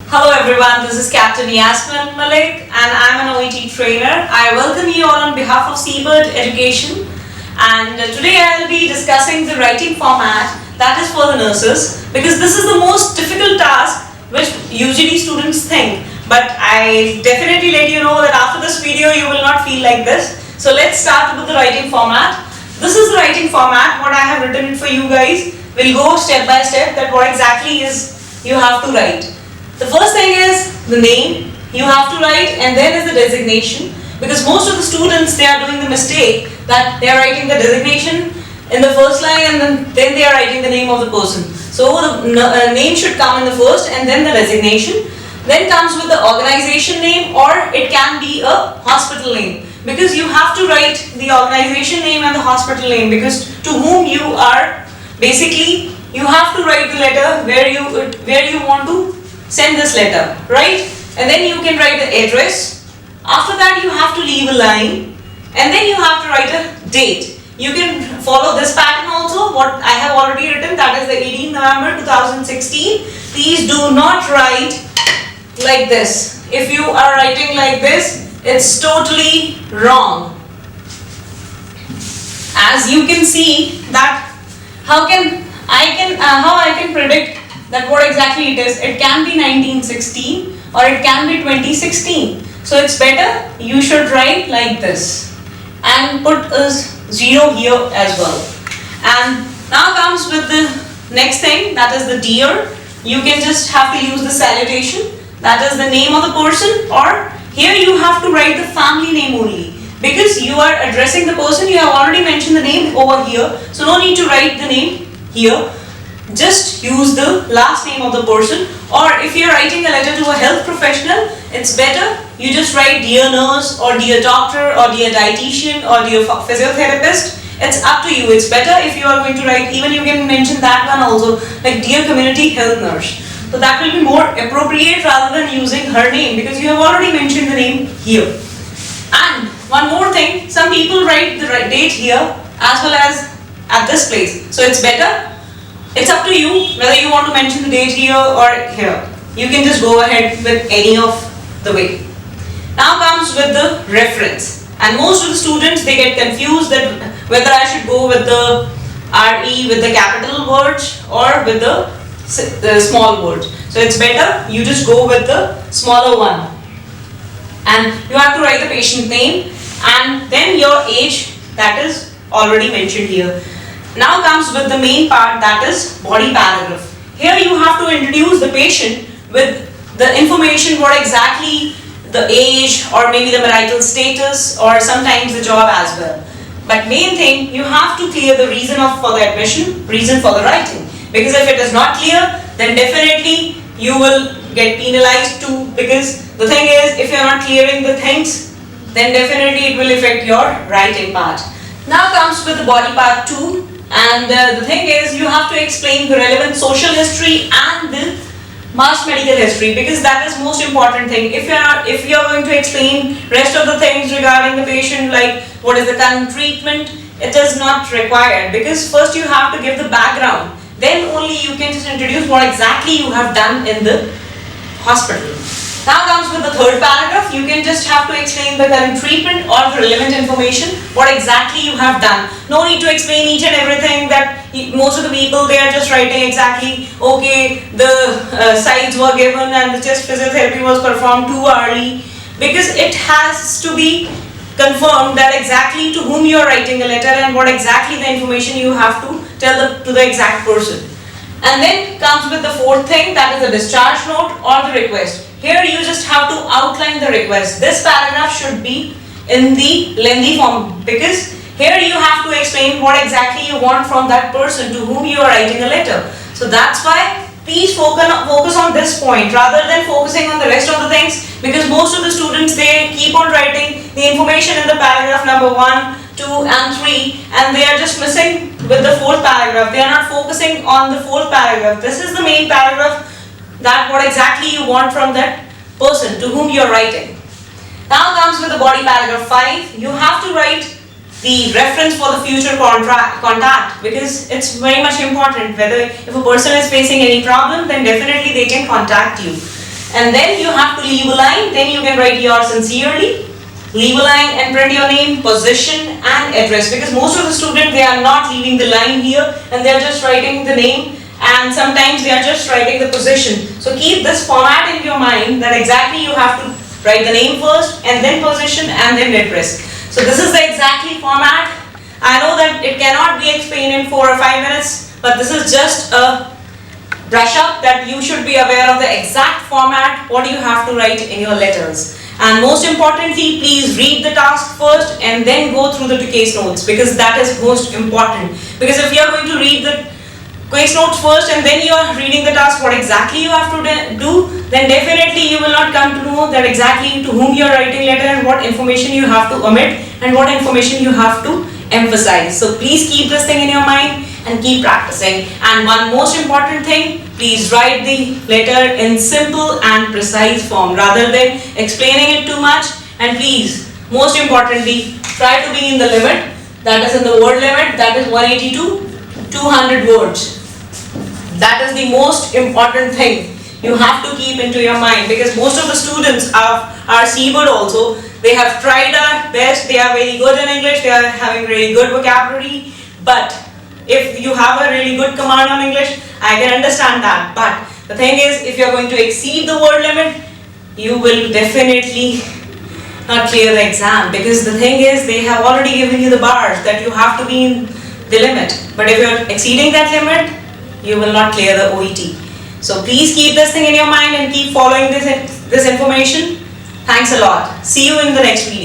Hello everyone, this is Captain Yasmin Malik and I'm an OET trainer. I welcome you all on behalf of Seabird Education, and today I'll be discussing the writing format that is for the nurses, because this is the most difficult task which usually students think, but I definitely let you know that after this video you will not feel like this. So let's start with the writing format. This is the writing format, what I have written for you guys. We'll go step by step that what exactly is you have to write. The first thing is the name you have to write, and then is the designation, because most of the students, they are doing the mistake that they are writing the designation in the first line and then they are writing the name of the person. So the name should come in the first and then the designation. Then comes with the organization name, or it can be a hospital name, because you have to write the organization name and the hospital name, because to whom you are, basically you have to write the letter where you want to send this letter, right? And then you can write the address. After that you have to leave a line, and then you have to write a date. You can follow this pattern also, what I have already written, that is the 18th November 2016. Please do not write like this. If you are writing like this, it's totally wrong. As you can see that how I can predict that what exactly it is. It can be 1916 or it can be 2016. So it's better you should write like this and put a 0 here as well. And now comes with the next thing, that is the dear. You can just have to use the salutation, that is the name of the person, or here you have to write the family name only, because you are addressing the person. You have already mentioned the name over here, so no need to write the name here. Just use the last name of the person. Or if you're writing a letter to a health professional, it's better you just write dear nurse or dear doctor or dear dietitian or dear physiotherapist. It's up to you. It's better if you are going to write, even you can mention that one also, like dear community health nurse. So that will be more appropriate rather than using her name, because you have already mentioned the name here. And one more thing, some people write the date here as well as at this place. So it's better. It's up to you whether you want to mention the date here or here. You can just go ahead with any of the way. Now comes with the reference. And most of the students, they get confused that whether I should go with the RE with the capital words or with the small words. So it's better you just go with the smaller one. And you have to write the patient name and then your age, that is already mentioned here. Now comes with the main part, that is body paragraph. Here you have to introduce the patient with the information, what exactly the age or maybe the marital status or sometimes the job as well. But main thing, you have to clear the reason for the admission, reason for the writing. Because if it is not clear, then definitely you will get penalized too. Because the thing is, if you are not clearing the things, then definitely it will affect your writing part. Now comes with the body part 2. And the thing is, you have to explain the relevant social history and the mass medical history, because that is most important thing. If you are going to explain rest of the things regarding the patient, like what is the current treatment, it is not required, because first you have to give the background, then only you can just introduce what exactly you have done in the hospital. Now comes with the third paragraph. You can just have to explain the current treatment or the relevant information, what exactly you have done. No need to explain each and everything, that most of the people, they are just writing exactly, okay, the sides were given and the chest physiotherapy was performed too early, because it has to be confirmed that exactly to whom you are writing a letter and what exactly the information you have to tell to the exact person. And then comes with the fourth thing, that is the discharge note or the request. Here you just have to outline the request. This paragraph should be in the lengthy form, because here you have to explain what exactly you want from that person to whom you are writing a letter. So that's why please focus on this point rather than focusing on the rest of the things, because most of the students, they keep on writing the information in the paragraph number 1, 2 and 3, and they are just missing with the fourth paragraph. They are not focusing on the fourth paragraph. This is the main paragraph, that what exactly you want from that person to whom you are writing. Now comes with the body paragraph 5. You have to write the reference for the future contact, because it's very much important. Whether if a person is facing any problem, then definitely they can contact you. and then you have to leave a line, then you can write yours sincerely. Leave a line and print your name, position and address, because most of the students, they are not leaving the line here and they are just writing the name, and sometimes they are just writing the position. So keep this format in your mind, that exactly you have to write the name first and then position and then address. So this is the exactly format. I know that it cannot be explained in 4 or 5 minutes, but this is just a brush up that you should be aware of the exact format, what you have to write in your letters. And most importantly, please read the task first and then go through the case notes, because that is most important. Because if you are going to read the case notes first and then you are reading the task, what exactly you have to do, then definitely you will not come to know that exactly to whom you are writing letter and what information you have to omit and what information you have to emphasize. So please keep this thing in your mind and keep practicing. And one most important thing, please write the letter in simple and precise form rather than explaining it too much. And please, most importantly, try to be in the limit, that is in the word limit, that is 180 to 200 words. That is the most important thing you have to keep into your mind, because most of the students are seabird also. They have tried their best, they are very good in English, they are having really good vocabulary, but if you have a really good command on English, I can understand that. But the thing is, if you are going to exceed the word limit, you will definitely not clear the exam, because the thing is, they have already given you the bars that you have to be in the limit. But if you are exceeding that limit, you will not clear the OET. So please keep this thing in your mind and keep following this information. Thanks a lot. See you in the next video.